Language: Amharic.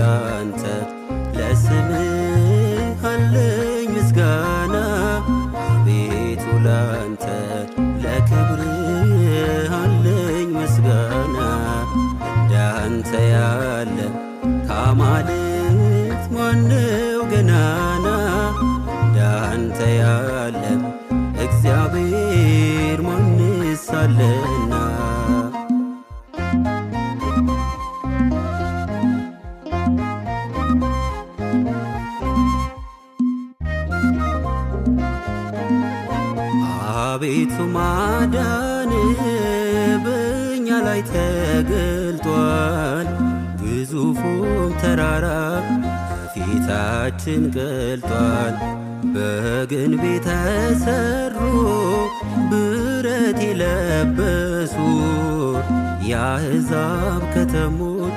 ላንተ ለስምህ አለኝ ምስጋና አቤቱ ላንተ ለክብርህ አለኝ ምስጋና እንዳንተ ያለ ከአማልክት ማነው ገናና እንዳንተ ያለ እግዚአብሔር ማንስ አለና አቤቱ ማዳን በእኛ ላይ ተገልጧል ግዙፉም ተራራ በፊታችን ቀልጧል በግንብ የተሰሩ ብረት የለበሱ የአሕዛብ ከተሞች